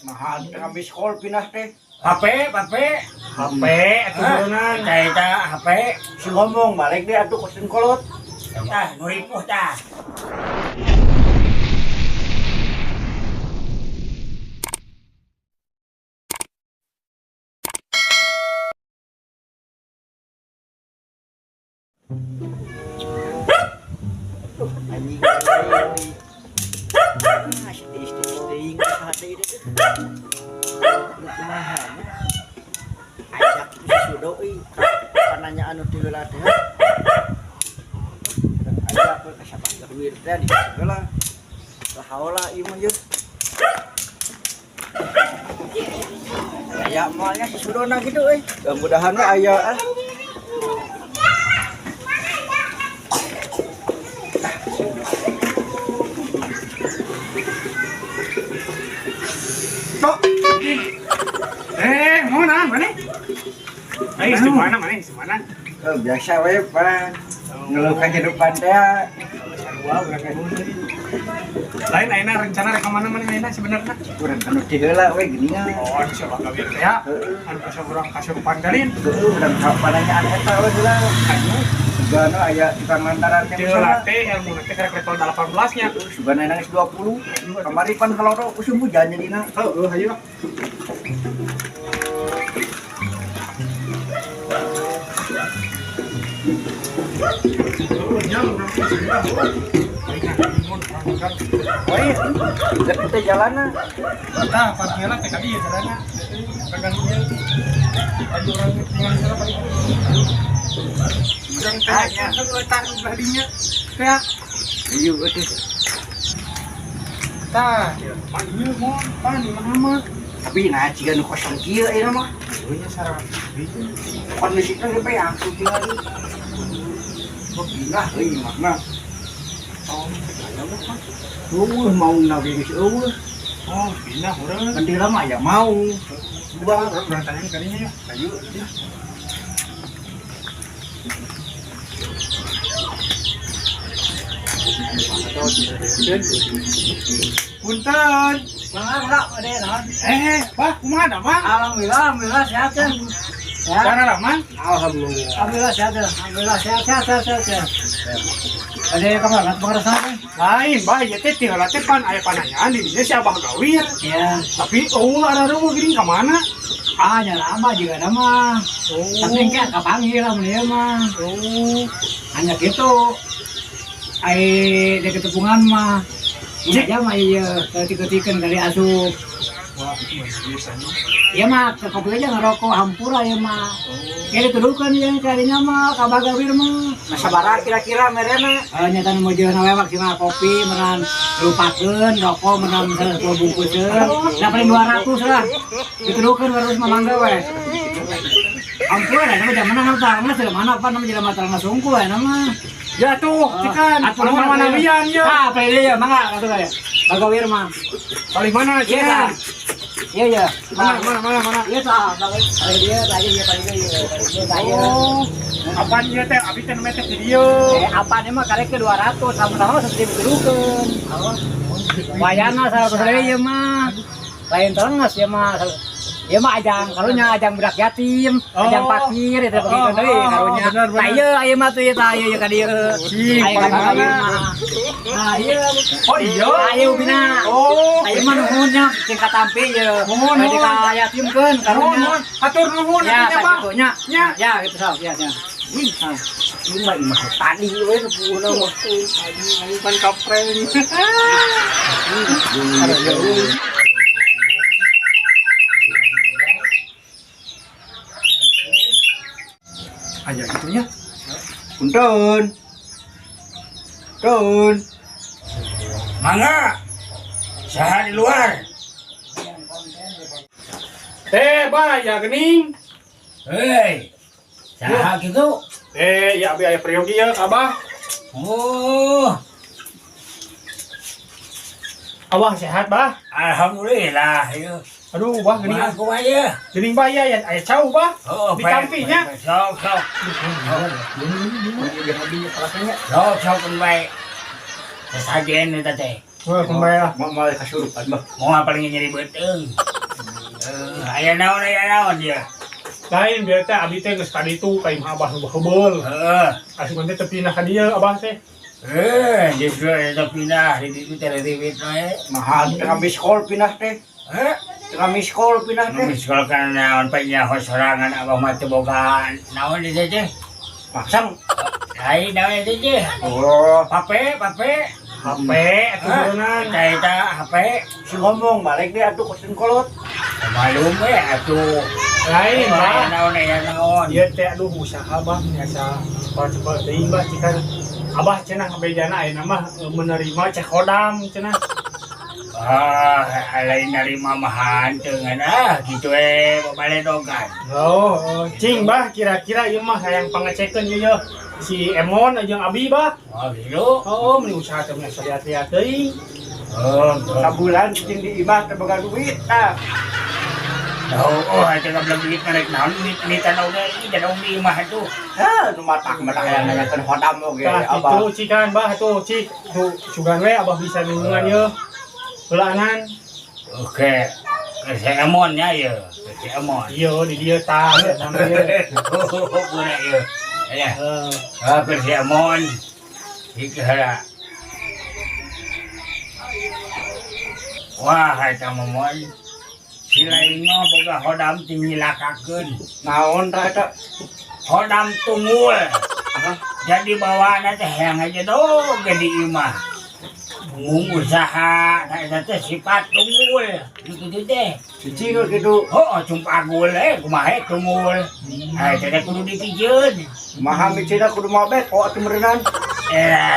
Mahal habis call pindah teh. HP atuh buronan caita HP Si ngomong balik deh atuh kosin kolot. tah nu ripuh tah. Anjing. Istri hati itu. Ajak si Sudoi. Pananya anu tilulah teh. Ajak ke siapa duit teh di segala. Sahaula ieu mah yeuh. Aya malnya si Sudona gitu euy. Mudah-mudahan we aya Mana mana? Ayo mana? biasa we pan. Ngeluh kehidupan teh. Lain ayeuna rencana rek ka mana-mana ayeuna sebenarnya. Urang anu teh heula we geuningan. Oh, insya Allah kawin teh ya. Anu bisa urang kasurupan galin. Urang pananyaan eta we heula. Sugana aya tukang lantaran teh Heula teh ilmu teh karek level 18 nya. Sugana nangis 20. Kamari pan kaloro usum hujan jadina. Heuh, hayu. Oi, kita jalanna. Tah, parkirna teh ka dieu jalanna. Kagan dia. Aju urang tinggal di sana paling. Urang tanya, letak badinya. Teh. Ieu euy. Tah, panggil mau pan di mana? Tapi nah jika nu kosong kieu ieu mah. Nya sarang. Kondisi teh ge aku tinggal di. Kok pindah euy makna. Mau nabi geus eueuh. Oh, pindah urang. Kendila mah ya mau. Bang, berantakan kalinya ya. Ayo. Punten. Enggak ada naon. Pak, kumaha da, Bang? Alhamdulillah sehat kan. Cara Rahman? Alhamdulillah sehat. Sehat. Ada kamar ngat pengerasa kan? Lain, bae teh tinggal teh pan aya pananyaan di dieu si Abah Gawir. Ya. Tapi ada geuning ka mana? Nya lama juga nama. Tapi kan kapanggil lah mun ieu mah. Hanya gitu. Ai deket tepungan mah. Cik aja mah ieu ketik-ketikan dari asup. Wah, itu biasanya. Iya mah kopi aja ngerokok hampura ya mah. Kayak dituduhkan ya kayaknya mah Abah Gawir mah. Nah sabaraha kira-kira merena? Nyata mau jual nawe maksimal kopi menan lupakeun rokok menan 10 bungkuseun. Da paling 200 lah. Dituduhkan harus mamangga we. Hampura nama zaman hartana segala mana apa nama jelema tarana sungku we nama. Ya tuh, cikan. Atuh Mana lian ya. Ah, pilih ya mangga atuh ya. Abah Gawir mah. Paling mana cikan? Iya. Mana? Iya tah, dia tadi dia tadi. Oh, apaan ieu teh? Abi teh mete di dieu. Apa nih mah karek ke 200 sama-sama sedih dituduhkeun. Wayana 100 ieu mah. Lain terenges ya mah. Ieu mah ajang karunya ajang budak yatim, ajang fakir eta begitu deui karunya. Tah ieu mah tuh tah ieu ka dieu. Aya ka mana? Nah, ieu. Oh iya. Ayo bina. Oh, Ayo mah nuhunnya cing katampi ieu. Nuhun. Adi ka yatimkeun karunya. Hatur nuhun Ya, atunya, Bang. gitu nya. Nya. Ya, gitu sok, ya. Ini mah tadi we sepuluh mah. Anjing pan kapreng. Aja gitunya. Punten. Mangga. Saha di luar. Ya gening. Hei, saha gitu? Ya abi aya priyogi ya Abah. Oh, Abah sehat, Bah? alhamdulillah. Ya. Aduh, Bah gening. Aku aja. Gening Bah ya aya cau, Bah. Oh, Di kampinya. Sok. Sok pun baik. Sesajen itu teh. Wah, kembali lah. Mau kasurupan bah. Mau paling nyari beteng. Aya naon dia. Lain biar teh abi teh geus ka ditu ka imah abah nu heubeuh. Heeh. Asup teh teu pindah ka dieu abah teh. Justru eta pindah di ditu teh riwit we. Mahal tengah miskol pindah teh. Tengah miskol pindah teh. Miskal kan naon pa nya sorangan abah mah teu boga naon di teh. Maksang. Lain naon di teh. Oh, Pape. HP aturan. Eta HP. si ngomong balik deh atuh kosin kolot. Malum we atuh. Lain bah. Naon. Ieu teh aduh usaha bah biasa cepat teuing bah cikan abah cenah bejana ayeuna mah menerima cek hodam cenah. Lain narima mahan dengan gitu babaledogan. Cing bah kira-kira ieu mah hayang pangecekeun ieu si Emon jeung Abi bah. Oh gitu. Meni usaha teh nya lihat-lihat teuing. Sabulan cing di imah teh boga duit tah. Itu nggak belum duit narik naon duit tanah udah ini jadi di imah itu. Nu matak yang nanyakeun hodam oge Tah abah. kitu cikan bah tuh cik tuh sugan we abah bisa nungungan ieu. Heulaanan. Oke. Saya emonnya ya. Saya emon. Iya di dieu tah namanya. Boleh ya. Ya. Kerja emon. Ikara. Wah, eta momon. Silain mah boga hodam tingilakakeun. Naon tah eta? Hodam tunggul. Jadi bawaana teh hayang aja dong di imah. Usaha eta teh sifat tunggul. Kitu teh. Cici kitu. Cumpagul kumaha tunggul. Eta teh kudu dipijeun. Kumaha micina kudu mabek kok atuh meureunnan.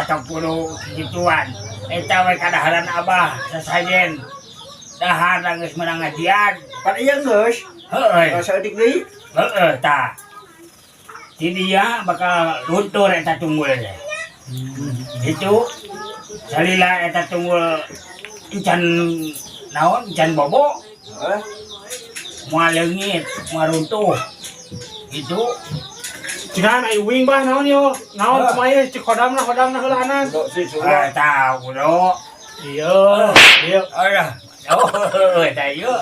Tong kudu gituan. Eta we kadaharan abah sasajen. Dahar geus menang ngajian. Pan ieu geus. Heueuy. Rasa edik deui. Tah. Ti dia bakal luntur eta tunggul teh. Itu salila eta tunggul encan naon encan bobo. Moal leungit, moal runtuh. Itu Cikan ai wing bah naon yo? Naon kumaha cek hodamna heulaanan. Dok si sudah. tahu do. Iya. Eta ieu.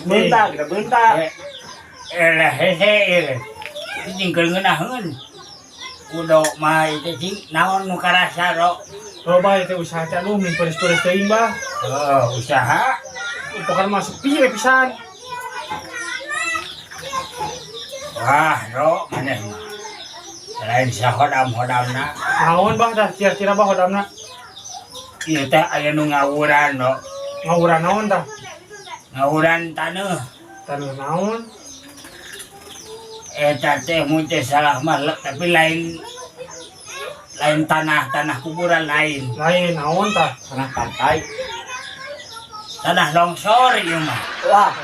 Bentak, kita bentak. Hehe. Tinggal ngeunaheun. Kudu mah teh cing naon nu karasa ro. Loba teh usaha teh aduh min peres-peres teuing bah. Usaha. Pokoknya mah sepi we pisan. Wah, ro maneh mah. Lain sa hodam-hodamna. Naon bah dah kira-kira bah hodamna? Ieu teh aya nu ngawuran ro. Ngawuran naon tah? Ngawuran taneuh. Taneuh naon? Eta teh mun teh salah mah tapi lain tanah kuburan lain. Lain naon tah? Tanah pantai. Tanah longsor ieu mah. Wah,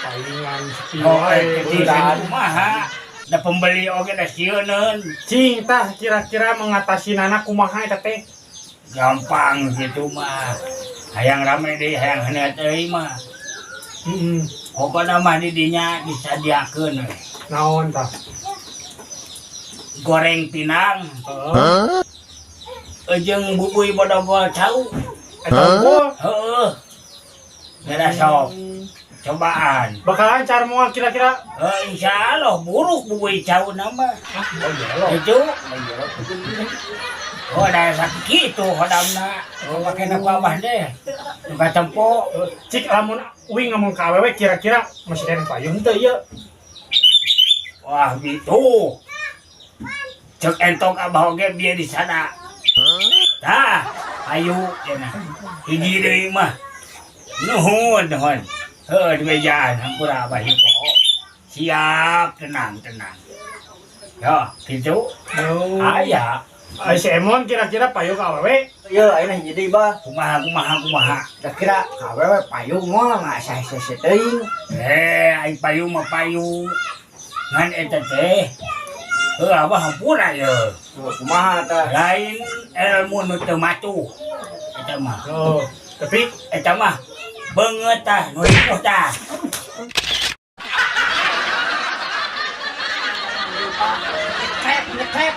Palingan sepi Jadi wae. kumaha? Da pembeli oge da sieun. Cing tah kira-kira mengatasi nana kumaha eta teh? Gampang gitu mah. Hayang rame deui, hayang heuneut euy mah. Pokona mah di dinya disadiakeun we. Naon tah? Goreng pinang, jeung bubui bodogol cau. Eta unggul. Heueuh. Beda sok. Cobaan. Bakalan cara moal kira-kira. Insyaallah buruk bubui cau nama. Itu. Ada sakit gitu hodamna. Pakena ku abah deh. Nuka tempo. Cik lamun wing ngomong ka awewe kira-kira masih ada payung teu ieu. Wah gitu. Cek entok abah oge bieu di sana. Tah, ayo cenah. Hiji deui mah. Nuhun. Heuh di mejaan hampura abah hipo. Siap, tenang. Ya, gitu. Aya. Ai si Emon kira-kira payung ka awewe. ieu ayeuna hiji deui bah. Kumaha. Kira-kira awewe payung moal ngasa-sese teuing. Ai payung mah payung. Ngan eta teh. Abah hampura ye. Kumaha tah? Lain ilmu nu teu matuh. Eta mah. Tapi Eta mah beungeut tah nu ripuh tah. Ngetrep.